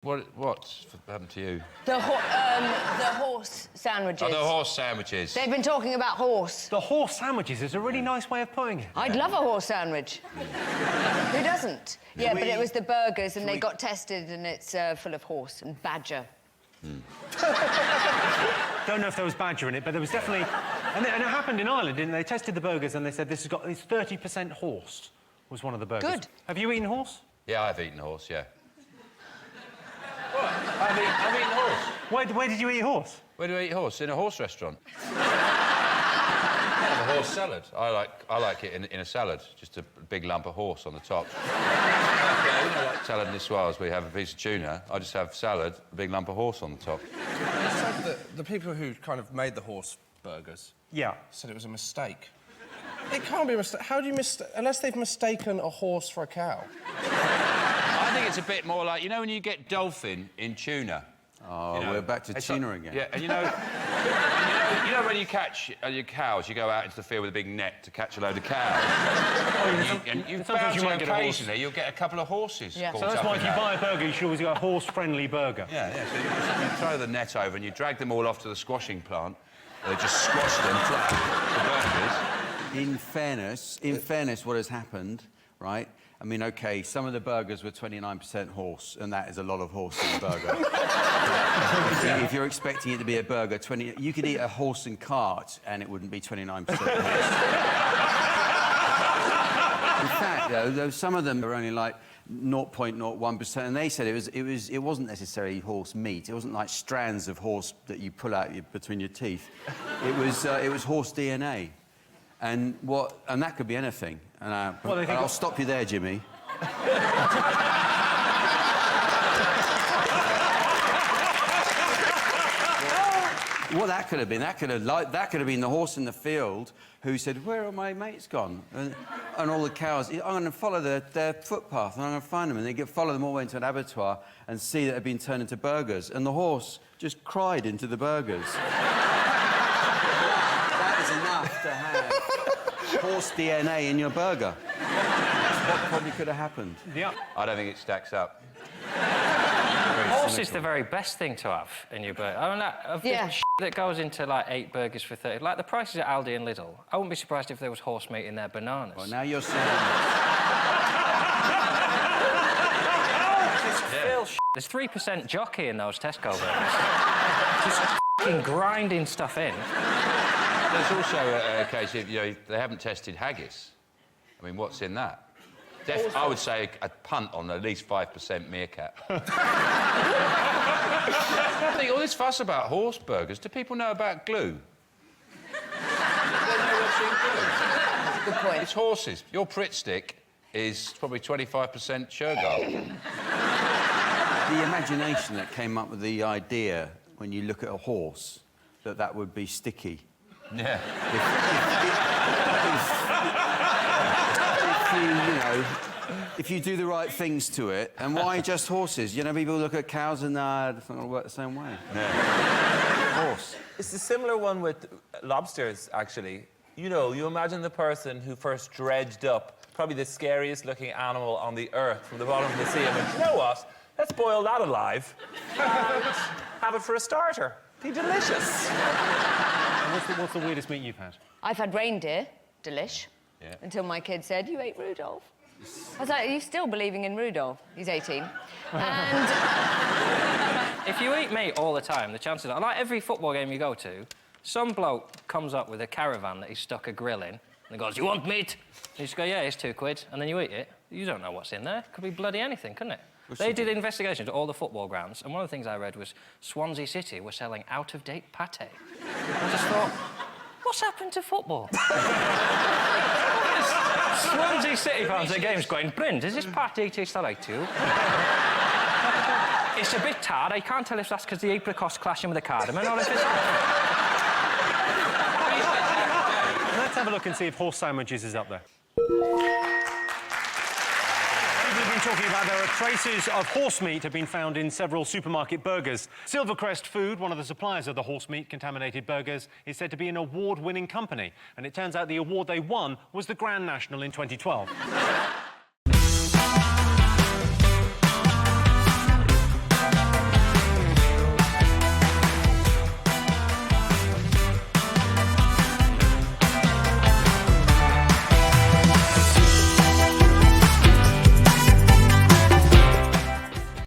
What's happened to you? The horse sandwiches. Oh, the horse sandwiches. They've been talking about horse. The horse sandwiches is a really nice way of putting it. I'd love a horse sandwich. Who doesn't? Yeah, but it was the burgers, and they got tested, and it's full of horse and badger. Don't know if there was badger in it, but there was definitely... And it happened in Ireland, didn't they? They tested the burgers, and they said it's 30% horse was one of the burgers. Good. Have you eaten horse? Yeah, I've eaten horse, yeah. What? I've eaten horse. Where did you eat horse? Where do I eat horse? In a horse restaurant. A horse salad. I like it in a salad. Just a big lump of horse on the top. I like salad niçoise, where you have a piece of tuna. I just have salad, a big lump of horse on the top. You said that the people who kind of made the horse burgers... Yeah. ...said it was a mistake. It can't be a mistake. How do you unless they've mistaken a horse for a cow? I think it's a bit more like, you know when you get dolphin in tuna? Oh, you know, we're back to tuna again. Yeah, and you know when you catch your cows, you go out into the field with a big net to catch a load of cows. and you sometimes you might get occasionally, you'll get a couple of horses. Yeah. So that's why if you buy a burger, you should always get a horse-friendly burger. Yeah, yeah. So you throw the net over and you drag them all off to the squashing plant. They just squash them flat, the burgers. In fairness, what has happened, right? I mean, OK, some of the burgers were 29% horse, and that is a lot of horse in a burger. If you're expecting it to be a burger, you could eat a horse and cart, and it wouldn't be 29% horse. In fact, though, some of them are only like 0.01%, and they said it wasn't necessarily horse meat. It wasn't like strands of horse that you pull out between your teeth. It was horse DNA. And that could be anything. And I'll stop you there, Jimmy. What that could have been, that could have been the horse in the field who said, "Where are my mates gone?" And all the cows, I'm going to follow their footpath and I'm going to find them. And they follow them all the way into an abattoir and see that they've been turned into burgers. And the horse just cried into the burgers. That is enough to have horse DNA in your burger. That's what probably could have happened. Yeah. I don't think it stacks up. Horse is the very best thing to have in your burger. I mean, the that goes into, like, 8 burgers for 30... Like, the prices at Aldi and Lidl, I wouldn't be surprised if there was horse meat in their bananas. Well, now you're saying... There's 3% jockey in those Tesco burgers. Just f***ing grinding stuff in. There's also a case of, they haven't tested haggis. I mean, what's in that? I would say a punt on at least 5% meerkat. I think all this fuss about horse burgers, do people know about glue? Do they know what's in glue? That's a good point. It's horses. Your Pritt stick is probably 25% Shergar. The imagination that came up with the idea, when you look at a horse, that would be sticky. Yeah. If you do the right things to it, and why just horses? You know, people look at cows and it's not going to work the same way. Yeah. Horse. It's a similar one with lobsters, actually. You know, you imagine the person who first dredged up probably the scariest looking animal on the earth from the bottom of the sea and went, you know what? Let's boil that alive and have it for a starter. Be delicious. What's the weirdest meat you've had? I've had reindeer, delish, yeah. Until my kid said, "You ate Rudolph." I was like, "Are you still believing in Rudolph?" He's 18. And... If you eat meat all the time, the chances are, like every football game you go to, some bloke comes up with a caravan that he's stuck a grill in, and he goes, "You want meat?" And you just go, "Yeah, it's £2." And then you eat it. You don't know what's in there. Could be bloody anything, couldn't it? They did investigations at all the football grounds, and one of the things I read was Swansea City were selling out-of-date pate. I just thought, what's happened to football? Swansea City fans at games going, "Bryn, does this pate taste alright to you?" It's a bit tart. I can't tell if that's because the apricots clashing with the cardamom or if it's... Let's have a look and see if horse sandwiches is up there. People have been talking about there are traces of horse meat have been found in several supermarket burgers. Silvercrest Food, one of the suppliers of the horse meat contaminated burgers, is said to be an award-winning company. And it turns out the award they won was the Grand National in 2012.